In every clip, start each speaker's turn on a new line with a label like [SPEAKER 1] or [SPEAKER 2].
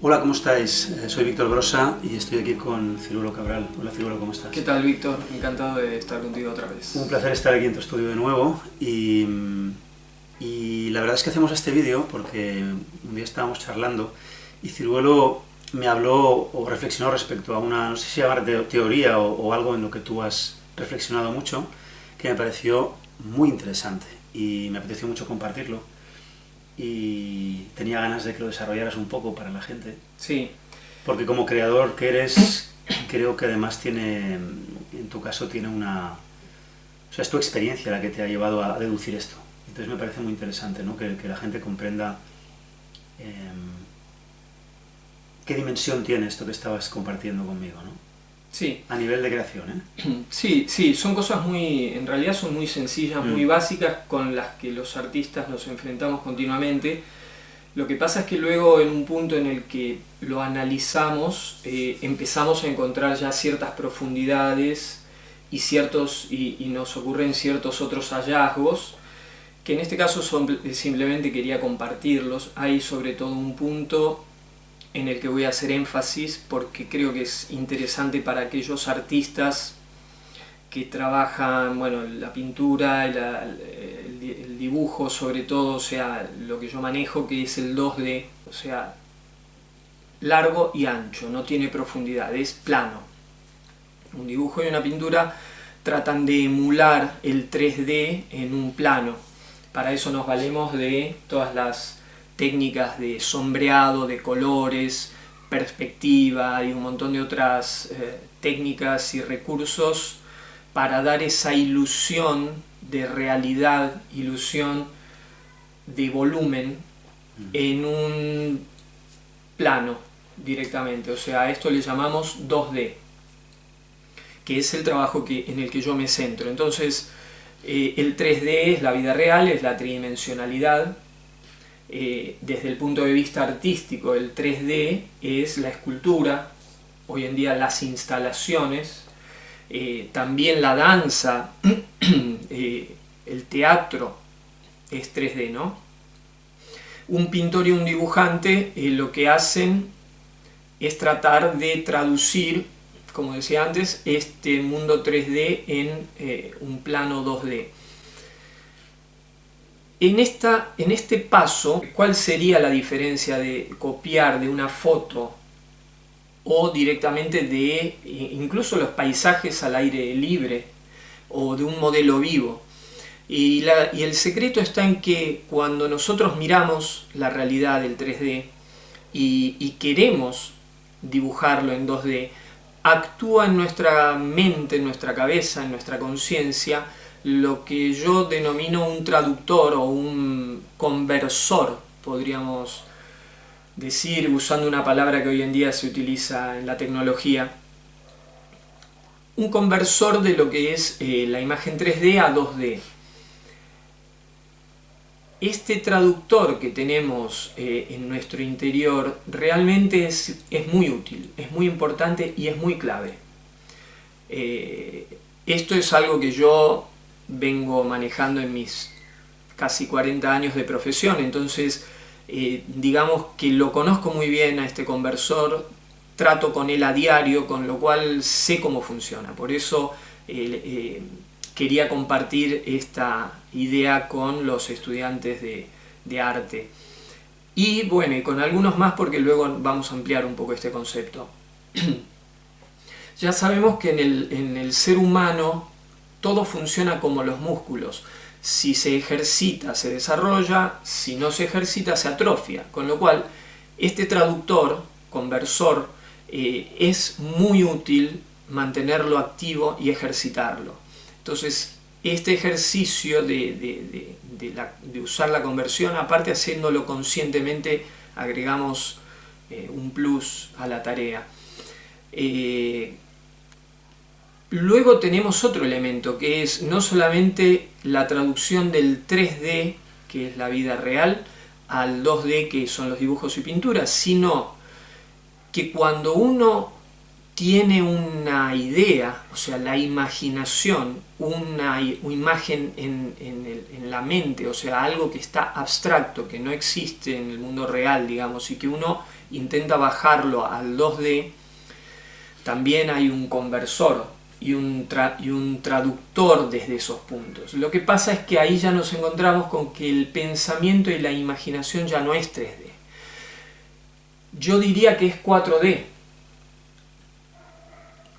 [SPEAKER 1] Hola, ¿cómo estáis? Soy Víctor Brosa y estoy aquí con Ciruelo Cabral. Hola Ciruelo, ¿cómo estás?
[SPEAKER 2] ¿Qué tal, Víctor? Encantado de estar contigo otra vez.
[SPEAKER 1] Un placer estar aquí en tu estudio de nuevo y la verdad es que hacemos este vídeo porque un día estábamos charlando y Ciruelo me habló o reflexionó respecto a una, no sé si llamar teoría o algo en lo que tú has reflexionado mucho, que me pareció muy interesante y me apeteció mucho compartirlo. Y tenía ganas de que lo desarrollaras un poco para la gente.
[SPEAKER 2] Sí.
[SPEAKER 1] Porque como creador que eres, creo que además tiene, en tu caso tiene una... O sea, es tu experiencia la que te ha llevado a deducir esto. Entonces me parece muy interesante, ¿no? Que la gente comprenda qué dimensión tiene esto que estabas compartiendo conmigo, ¿no?
[SPEAKER 2] Sí.
[SPEAKER 1] A nivel de creación, ¿eh?
[SPEAKER 2] Sí, son cosas muy, en realidad son muy sencillas, muy básicas, con las que los artistas nos enfrentamos continuamente. Lo que pasa es que luego, en un punto en el que lo analizamos, empezamos a encontrar ya ciertas profundidades y nos ocurren ciertos otros hallazgos, que en este caso simplemente quería compartirlos. Hay sobre todo un punto en el que voy a hacer énfasis porque creo que es interesante para aquellos artistas que trabajan, bueno, la pintura, el dibujo sobre todo, o sea, lo que yo manejo, que es el 2D, o sea, largo y ancho, no tiene profundidad, es plano. Un dibujo y una pintura tratan de emular el 3D en un plano. Para eso nos valemos de todas las técnicas de sombreado, de colores, perspectiva y un montón de otras técnicas y recursos para dar esa ilusión de realidad, ilusión de volumen en un plano directamente. O sea, a esto le llamamos 2D, que es el trabajo en el que yo me centro. Entonces, el 3D es la vida real, es la tridimensionalidad. Desde el punto de vista artístico, el 3D es la escultura, hoy en día las instalaciones, también la danza, el teatro es 3D, ¿no? Un pintor y un dibujante lo que hacen es tratar de traducir, como decía antes, este mundo 3D en un plano 2D. En este paso, ¿cuál sería la diferencia de copiar de una foto o directamente de incluso los paisajes al aire libre o de un modelo vivo? Y el secreto está en que cuando nosotros miramos la realidad del 3D y queremos dibujarlo en 2D, actúa en nuestra mente, en nuestra cabeza, en nuestra conciencia, lo que yo denomino un traductor o un conversor, podríamos decir, usando una palabra que hoy en día se utiliza en la tecnología, un conversor de lo que es la imagen 3D a 2D. Este traductor que tenemos en nuestro interior realmente es muy útil, es muy importante y es muy clave. Esto es algo que yo vengo manejando en mis casi 40 años de profesión, entonces digamos que lo conozco muy bien a este conversor, trato con él a diario, con lo cual sé cómo funciona. Por eso quería compartir esta idea con los estudiantes de arte. Y bueno, y con algunos más porque luego vamos a ampliar un poco este concepto. Ya sabemos que en el ser humano todo funciona como los músculos. Si se ejercita, se desarrolla; si no se ejercita, se atrofia. Con lo cual, este traductor, conversor, es muy útil mantenerlo activo y ejercitarlo. Entonces, este ejercicio de usar la conversión, aparte haciéndolo conscientemente, agregamos un plus a la tarea. Luego tenemos otro elemento, que es no solamente la traducción del 3D, que es la vida real, al 2D, que son los dibujos y pinturas, sino que cuando uno tiene una idea, o sea, la imaginación, una imagen en la mente, o sea, algo que está abstracto, que no existe en el mundo real, digamos, y que uno intenta bajarlo al 2D, también hay un conversor y un traductor desde esos puntos. Lo que pasa es que ahí ya nos encontramos con que el pensamiento y la imaginación ya no es 3D. Yo diría que es 4D.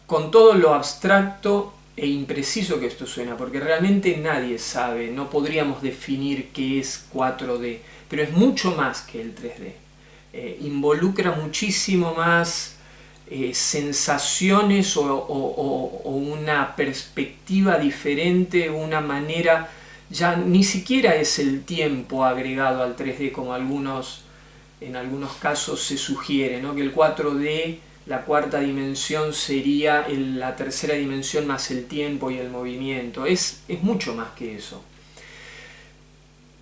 [SPEAKER 2] Con todo lo abstracto e impreciso que esto suena, porque realmente nadie sabe, no podríamos definir qué es 4D, pero es mucho más que el 3D. Involucra muchísimo más sensaciones o una perspectiva diferente, una manera, ya ni siquiera es el tiempo agregado al 3D como en algunos casos se sugiere, ¿no? Que el 4D, la cuarta dimensión, sería la tercera dimensión más el tiempo y el movimiento. Es mucho más que eso.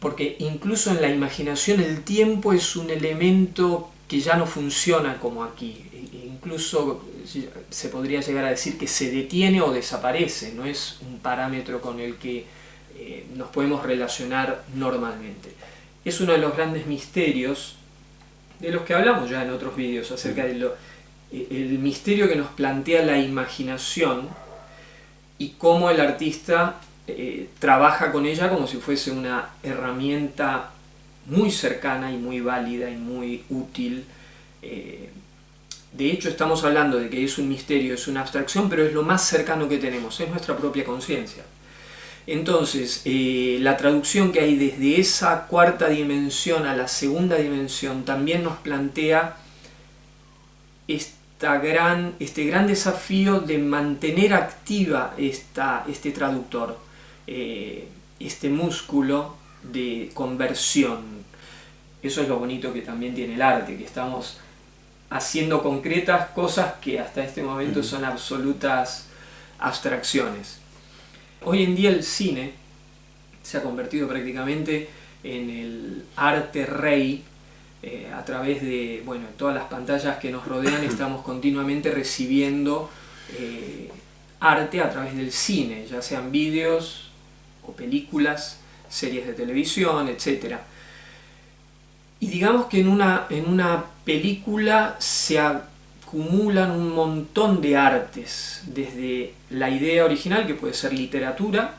[SPEAKER 2] Porque incluso en la imaginación el tiempo es un elemento que ya no funciona como aquí. Incluso se podría llegar a decir que se detiene o desaparece. No es un parámetro con el que nos podemos relacionar normalmente. Es uno de los grandes misterios de los que hablamos ya en otros vídeos acerca de el misterio que nos plantea la imaginación y cómo el artista trabaja con ella como si fuese una herramienta muy cercana y muy válida y muy útil. De hecho, estamos hablando de que es un misterio, es una abstracción, pero es lo más cercano que tenemos, es nuestra propia conciencia. Entonces, la traducción que hay desde esa cuarta dimensión a la segunda dimensión también nos plantea este gran desafío de mantener activa este traductor, este músculo de conversión. Eso es lo bonito que también tiene el arte, que estamos haciendo concretas cosas que hasta este momento son absolutas abstracciones. Hoy en día el cine se ha convertido prácticamente en el arte rey. A través de todas las pantallas que nos rodean estamos continuamente recibiendo arte a través del cine, ya sean vídeos o películas, series de televisión, etc. Y digamos que en una película se acumulan un montón de artes, desde la idea original, que puede ser literatura,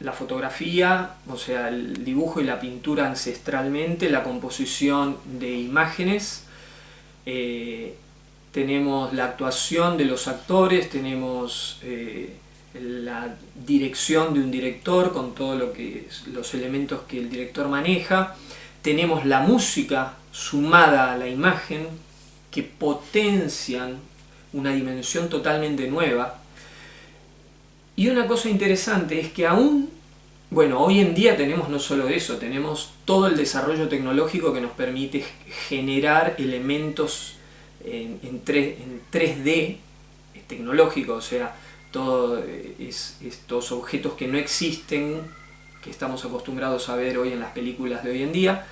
[SPEAKER 2] la fotografía, o sea, el dibujo y la pintura ancestralmente, la composición de imágenes, tenemos la actuación de los actores, tenemos la dirección de un director con todos los elementos que el director maneja, tenemos la música sumada a la imagen que potencian una dimensión totalmente nueva. Y una cosa interesante es que hoy en día tenemos no solo eso, tenemos todo el desarrollo tecnológico que nos permite generar elementos en 3D tecnológico, o sea, todos estos objetos que no existen, que estamos acostumbrados a ver hoy en las películas de hoy en día,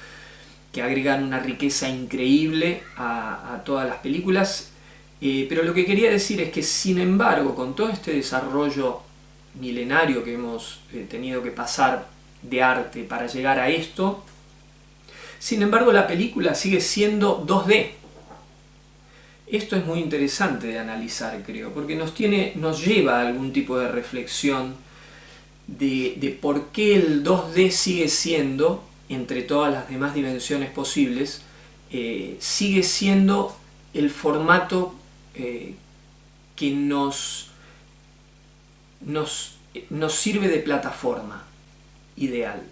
[SPEAKER 2] que agregan una riqueza increíble a todas las películas. Pero lo que quería decir es que, sin embargo, con todo este desarrollo milenario que hemos tenido que pasar de arte para llegar a esto, sin embargo la película sigue siendo 2D. Esto es muy interesante de analizar, creo, porque nos lleva a algún tipo de reflexión de por qué el 2D sigue siendo, entre todas las demás dimensiones posibles, sigue siendo el formato que nos sirve de plataforma ideal,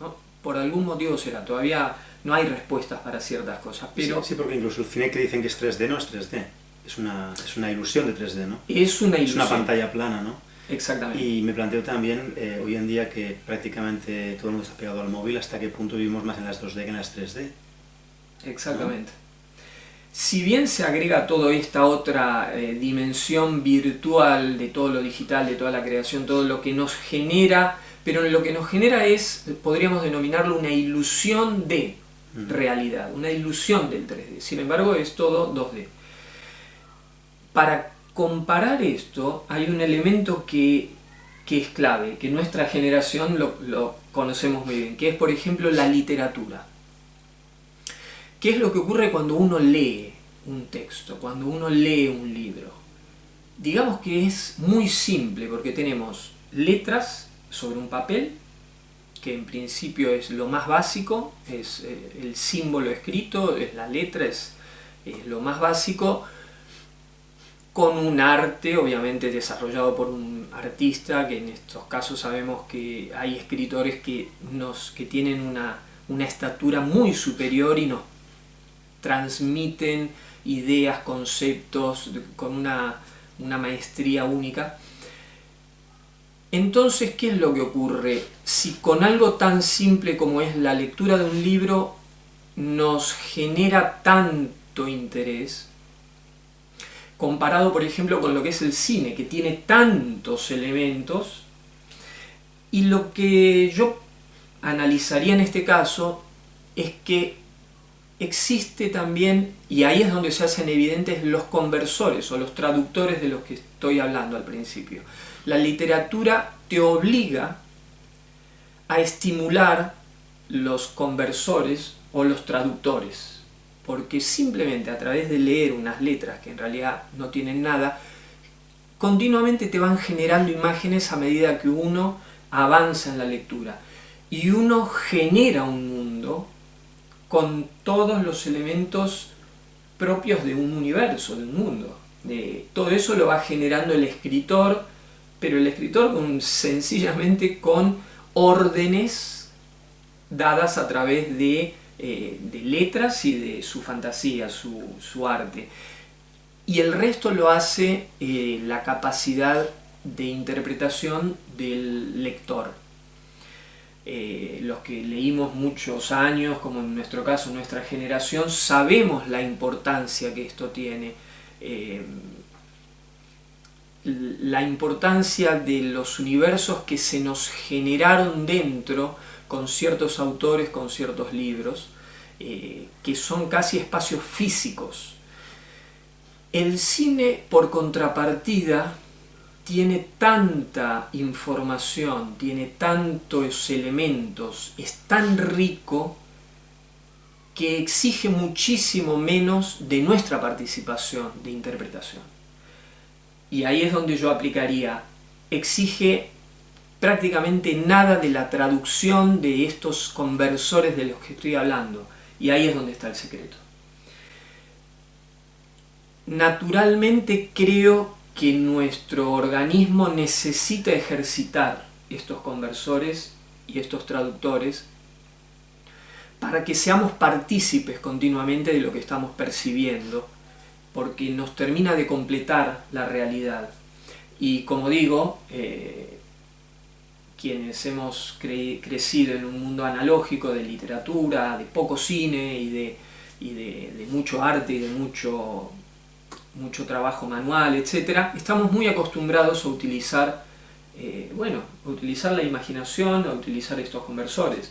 [SPEAKER 2] ¿no? Por algún motivo será, todavía no hay respuestas para ciertas cosas, pero...
[SPEAKER 1] Sí, porque incluso el cine que dicen que es 3D no es 3D, es una ilusión de 3D, ¿no?
[SPEAKER 2] Es una ilusión.
[SPEAKER 1] Es una pantalla plana, ¿no?
[SPEAKER 2] Exactamente.
[SPEAKER 1] Y me planteo también, hoy en día, que prácticamente todo el mundo está pegado al móvil, hasta qué punto vivimos más en las 2D que en las 3D.
[SPEAKER 2] Exactamente. ¿No? Si bien se agrega toda esta otra dimensión virtual de todo lo digital, de toda la creación, todo lo que nos genera, pero lo que nos genera podríamos denominarlo una ilusión de realidad, una ilusión del 3D. Sin embargo, es todo 2D. para comparar esto hay un elemento que es clave, que nuestra generación lo conocemos muy bien, que es por ejemplo la literatura. ¿Qué es lo que ocurre cuando uno lee un texto, cuando uno lee un libro? Digamos que es muy simple porque tenemos letras sobre un papel, que en principio es lo más básico, es el símbolo escrito, es la letra, es lo más básico, con un arte obviamente desarrollado por un artista, que en estos casos sabemos que hay escritores que tienen una estatura muy superior y nos transmiten ideas, conceptos con una maestría única. Entonces, ¿qué es lo que ocurre? Si con algo tan simple como es la lectura de un libro nos genera tanto interés, comparado por ejemplo con lo que es el cine, que tiene tantos elementos, y lo que yo analizaría en este caso es que existe también, y ahí es donde se hacen evidentes los conversores o los traductores de los que estoy hablando al principio. La literatura te obliga a estimular los conversores o los traductores, porque simplemente a través de leer unas letras que en realidad no tienen nada, continuamente te van generando imágenes a medida que uno avanza en la lectura, y uno genera un mundo con todos los elementos propios de un universo, de un mundo. Todo eso lo va generando el escritor, pero el escritor sencillamente con órdenes dadas a través de letras y de su fantasía, su arte. Y el resto lo hace la capacidad de interpretación del lector. Los que leímos muchos años, como en nuestro caso, nuestra generación, sabemos la importancia que esto tiene. La importancia de los universos que se nos generaron dentro con ciertos autores, con ciertos libros, que son casi espacios físicos. El cine, por contrapartida, tiene tanta información, tiene tantos elementos, es tan rico que exige muchísimo menos de nuestra participación de interpretación. Y ahí es donde yo aplicaría, exige prácticamente nada de la traducción de estos conversores de los que estoy hablando, y ahí es donde está el secreto. Naturalmente creo que nuestro organismo necesita ejercitar estos conversores y estos traductores para que seamos partícipes continuamente de lo que estamos percibiendo, porque nos termina de completar la realidad. Y como digo, quienes hemos crecido en un mundo analógico de literatura, de poco cine y de mucho arte y de mucho trabajo manual, etc., estamos muy acostumbrados a utilizar, la imaginación, a utilizar estos conversores.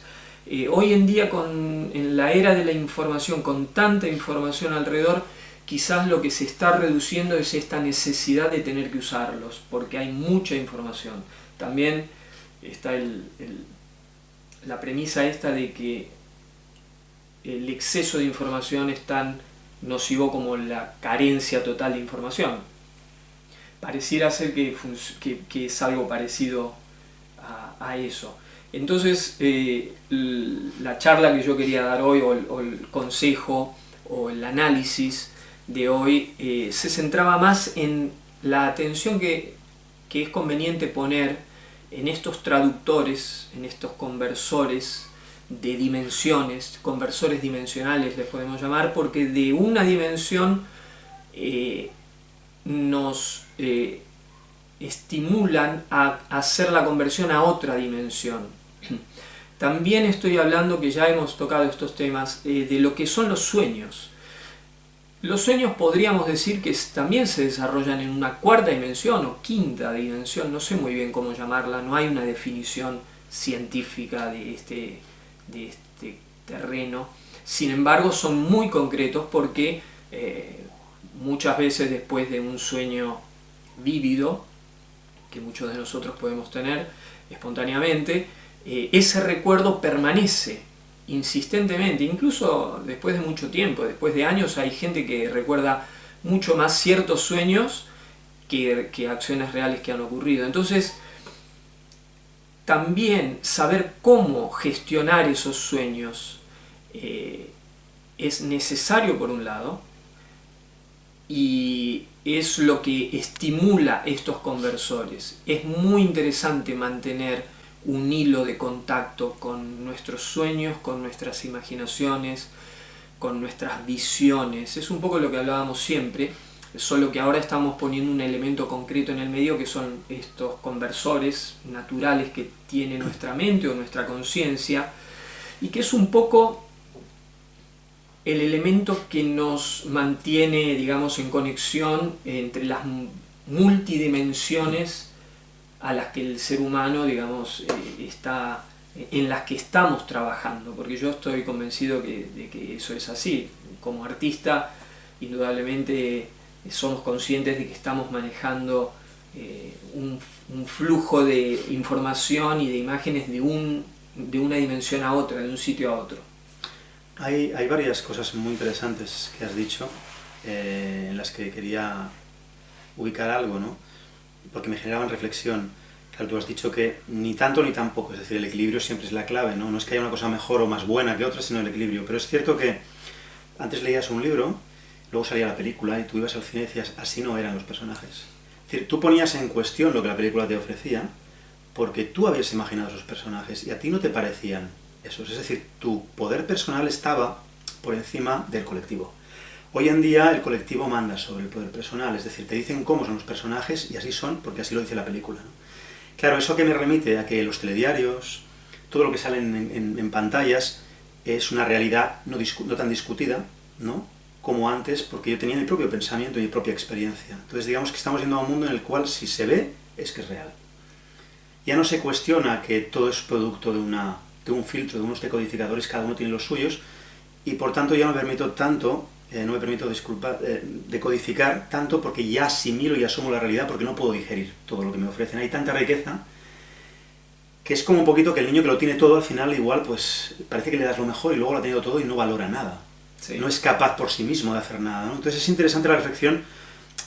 [SPEAKER 2] Hoy en día, en la era de la información, con tanta información alrededor, quizás lo que se está reduciendo es esta necesidad de tener que usarlos, porque hay mucha información. También está la premisa esta de que el exceso de información es tan nocivo como la carencia total de información. Pareciera ser que es algo parecido a eso. Entonces, la charla que yo quería dar hoy, o el consejo, o el análisis de hoy, se centraba más en la atención que es conveniente poner en estos traductores, en estos conversores de dimensiones, conversores dimensionales les podemos llamar, porque de una dimensión nos estimulan a hacer la conversión a otra dimensión. También estoy hablando, que ya hemos tocado estos temas, de lo que son los sueños. Los sueños podríamos decir que también se desarrollan en una cuarta dimensión o quinta dimensión, no sé muy bien cómo llamarla, no hay una definición científica de este terreno. Sin embargo, son muy concretos porque muchas veces después de un sueño vívido, que muchos de nosotros podemos tener espontáneamente, ese recuerdo permanece insistentemente, incluso después de mucho tiempo, después de años. Hay gente que recuerda mucho más ciertos sueños que acciones reales que han ocurrido. Entonces, también saber cómo gestionar esos sueños es necesario por un lado, y es lo que estimula estos conversores. Es muy interesante mantener un hilo de contacto con nuestros sueños, con nuestras imaginaciones, con nuestras visiones. Es un poco lo que hablábamos siempre, solo que ahora estamos poniendo un elemento concreto en el medio, que son estos conversores naturales que tiene nuestra mente o nuestra conciencia, y que es un poco el elemento que nos mantiene, digamos, en conexión entre las multidimensiones a las que el ser humano, digamos, en las que estamos trabajando, porque yo estoy convencido de que eso es así. Como artista, indudablemente somos conscientes de que estamos manejando un flujo de información y de imágenes de una dimensión a otra, de un sitio a otro.
[SPEAKER 1] Hay varias cosas muy interesantes que has dicho, en las que quería ubicar algo, ¿no? Porque me generaban reflexión. Claro, tú has dicho que ni tanto ni tampoco, es decir, el equilibrio siempre es la clave, ¿no? No es que haya una cosa mejor o más buena que otra, sino el equilibrio. Pero es cierto que antes leías un libro, luego salía la película y tú ibas al cine y decías, así no eran los personajes. Es decir, tú ponías en cuestión lo que la película te ofrecía porque tú habías imaginado esos personajes y a ti no te parecían esos. Es decir, tu poder personal estaba por encima del colectivo. Hoy en día el colectivo manda sobre el poder personal, es decir, te dicen cómo son los personajes y así son porque así lo dice la película, ¿no? Claro, eso que me remite a que los telediarios, todo lo que sale en pantallas, es una realidad no tan discutida, ¿no?, como antes, porque yo tenía mi propio pensamiento y mi propia experiencia. Entonces digamos que estamos yendo a un mundo en el cual si se ve, es que es real. Ya no se cuestiona que todo es producto de un filtro, de unos decodificadores, cada uno tiene los suyos, y por tanto ya no me permito decodificar tanto, porque ya asimilo y asumo la realidad, porque no puedo digerir todo lo que me ofrecen. Hay tanta riqueza que es como un poquito que el niño que lo tiene todo, al final igual pues parece que le das lo mejor y luego lo ha tenido todo y no valora nada. Sí. No es capaz por sí mismo de hacer nada, ¿no? Entonces es interesante la reflexión,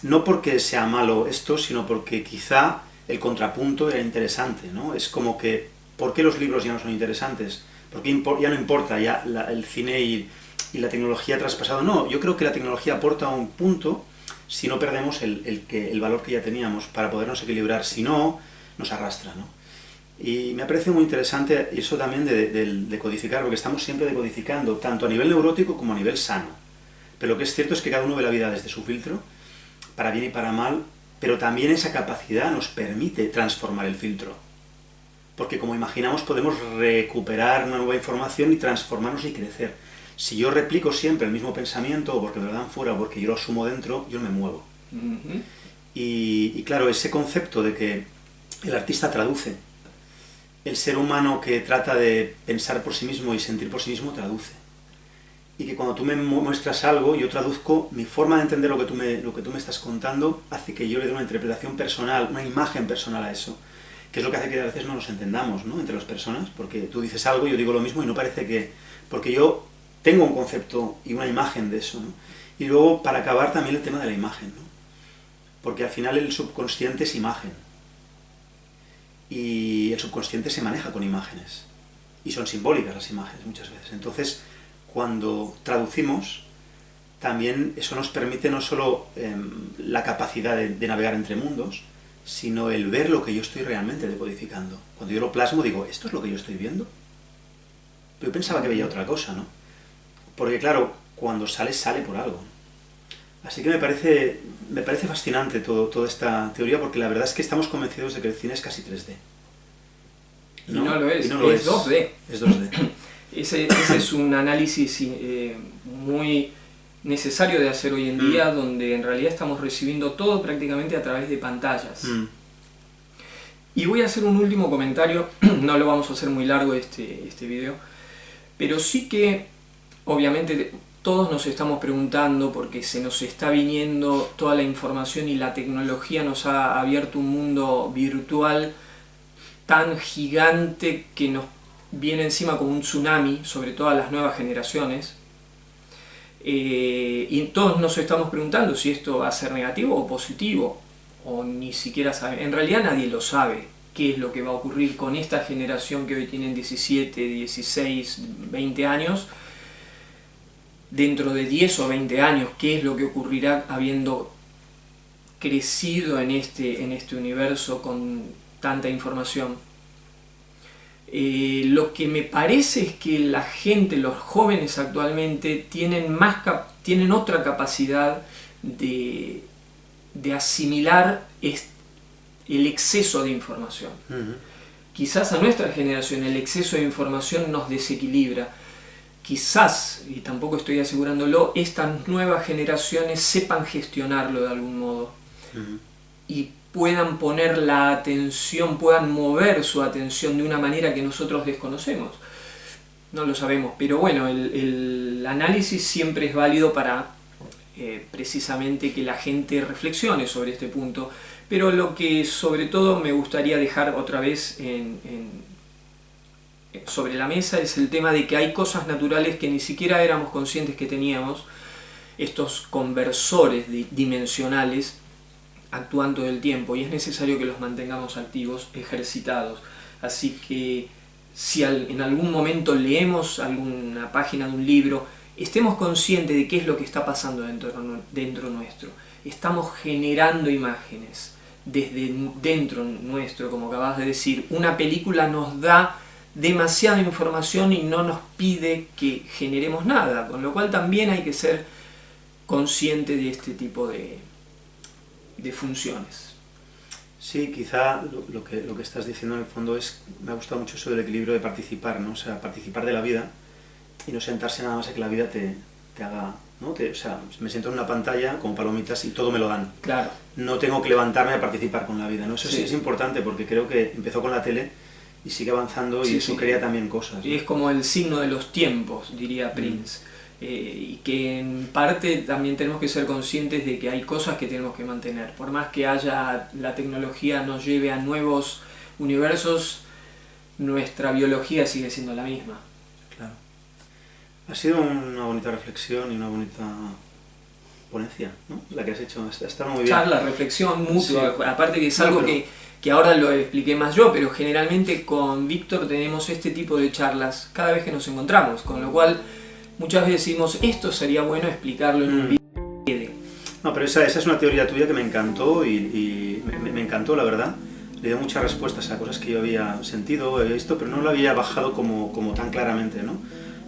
[SPEAKER 1] no porque sea malo esto, sino porque quizá el contrapunto era interesante, ¿no? Es como que, ¿por qué los libros ya no son interesantes? ¿Por qué ya no importa ya el cine y la tecnología traspasado? No, yo creo que la tecnología aporta un punto si no perdemos el valor que ya teníamos para podernos equilibrar, si no, nos arrastra, ¿no? Y me ha parecido muy interesante eso también de codificar, porque estamos siempre decodificando, tanto a nivel neurótico como a nivel sano. Pero lo que es cierto es que cada uno ve la vida desde su filtro, para bien y para mal, pero también esa capacidad nos permite transformar el filtro. Porque como imaginamos podemos recuperar una nueva información y transformarnos y crecer. Si yo replico siempre el mismo pensamiento, o porque me lo dan fuera, o porque yo lo asumo dentro, yo no me muevo. Uh-huh. Y claro, ese concepto de que el artista traduce, el ser humano que trata de pensar por sí mismo y sentir por sí mismo traduce. Y que cuando tú me muestras algo, yo traduzco, mi forma de entender lo que tú me estás contando hace que yo le dé una interpretación personal, una imagen personal a eso. Que es lo que hace que a veces no nos entendamos, ¿no?, entre las personas, porque tú dices algo, yo digo lo mismo y no parece que... Porque yo tengo un concepto y una imagen de eso, ¿no? Y luego, para acabar, también el tema de la imagen, ¿no? Porque al final el subconsciente es imagen. Y el subconsciente se maneja con imágenes. Y son simbólicas las imágenes muchas veces. Entonces, cuando traducimos, también eso nos permite no solo la capacidad de navegar entre mundos, sino el ver lo que yo estoy realmente decodificando. Cuando yo lo plasmo digo, ¿esto es lo que yo estoy viendo? Pero yo pensaba que veía otra cosa, ¿no? Porque claro, cuando sale por algo. Así que me parece fascinante toda esta teoría, porque la verdad es que estamos convencidos de que el cine es casi 3D.
[SPEAKER 2] ¿No? Y no lo es, es 2D.
[SPEAKER 1] Es 2D.
[SPEAKER 2] Ese es un análisis muy necesario de hacer hoy en día, donde en realidad estamos recibiendo todo prácticamente a través de pantallas. Y voy a hacer un último comentario, no lo vamos a hacer muy largo este video, pero sí que obviamente todos nos estamos preguntando, porque se nos está viniendo toda la información y la tecnología nos ha abierto un mundo virtual tan gigante que nos viene encima como un tsunami sobre todas las nuevas generaciones. Y todos nos estamos preguntando si esto va a ser negativo o positivo, o ni siquiera sabe. En realidad nadie lo sabe qué es lo que va a ocurrir con esta generación que hoy tienen 17, 16, 20 años. Dentro de 10 o 20 años, qué es lo que ocurrirá habiendo crecido en este universo con tanta información. Lo que me parece es que la gente, los jóvenes actualmente, tienen otra capacidad de asimilar el exceso de información. Quizás a nuestra generación el exceso de información nos desequilibra. Quizás, y tampoco estoy asegurándolo, estas nuevas generaciones sepan gestionarlo de algún modo y puedan poner la atención, puedan mover su atención de una manera que nosotros desconocemos. No lo sabemos, pero bueno, el análisis siempre es válido para precisamente que la gente reflexione sobre este punto. Pero lo que sobre todo me gustaría dejar otra vez sobre la mesa es el tema de que hay cosas naturales que ni siquiera éramos conscientes que teníamos, estos conversores dimensionales actuando del tiempo, y es necesario que los mantengamos activos, ejercitados. Así que si en algún momento leemos alguna página de un libro, estemos conscientes de qué es lo que está pasando dentro nuestro. Estamos generando imágenes desde dentro nuestro, como acabas de decir. Una película nos da demasiada información y no nos pide que generemos nada, con lo cual también hay que ser consciente de este tipo de funciones.
[SPEAKER 1] Sí, quizá lo que estás diciendo en el fondo es, me ha gustado mucho eso del equilibrio de participar, ¿no? O sea, participar de la vida y no sentarse nada más a que la vida te haga, ¿no? O sea, me siento en una pantalla con palomitas y todo me lo dan.
[SPEAKER 2] Claro.
[SPEAKER 1] No tengo que levantarme a participar con la vida, ¿no? Eso sí es importante, porque creo que empezó con la tele y sigue avanzando y eso crea también cosas, ¿no?
[SPEAKER 2] Y es como el signo de los tiempos, diría Prince. Y que en parte también tenemos que ser conscientes de que hay cosas que tenemos que mantener. Por más que la tecnología nos lleve a nuevos universos, nuestra biología sigue siendo la misma.
[SPEAKER 1] Claro. Ha sido una bonita reflexión y una bonita ponencia, ¿no? La que has hecho. Está muy bien.
[SPEAKER 2] Charla, reflexión mutua. Sí. Aparte que es algo que ahora lo expliqué más yo, pero generalmente con Víctor tenemos este tipo de charlas cada vez que nos encontramos, con lo cual muchas veces decimos, esto sería bueno explicarlo en un video.
[SPEAKER 1] No, pero esa es una teoría tuya que me encantó y me encantó, la verdad. Le dio muchas respuestas a cosas que yo había sentido, había visto, pero no lo había bajado como tan claramente, ¿no?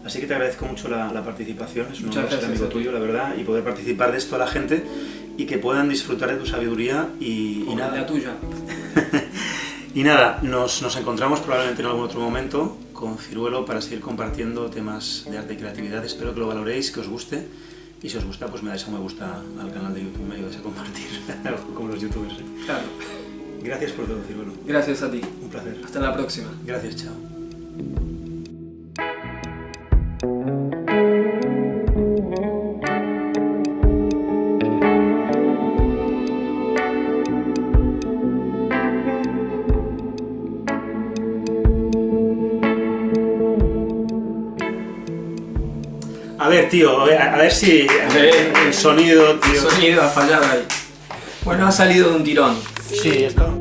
[SPEAKER 1] Así que te agradezco mucho la participación, es un honor ser amigo tuyo, la verdad, y poder participar de esto a la gente y que puedan disfrutar de tu sabiduría y nada.
[SPEAKER 2] La tuya.
[SPEAKER 1] Y nada, nos encontramos probablemente en algún otro momento con Ciruelo para seguir compartiendo temas de arte y creatividad. Espero que lo valoréis, que os guste, y si os gusta, pues me dais a me gusta al canal de YouTube, me ayudáis a compartir, como los youtubers.
[SPEAKER 2] Claro.
[SPEAKER 1] Gracias por todo, Ciruelo.
[SPEAKER 2] Gracias a ti.
[SPEAKER 1] Un placer.
[SPEAKER 2] Hasta la próxima.
[SPEAKER 1] Gracias, chao. A ver, tío, a ver si el sonido, tío.
[SPEAKER 2] El sonido ha fallado ahí. Bueno, ha salido de un tirón.
[SPEAKER 1] Sí, esto.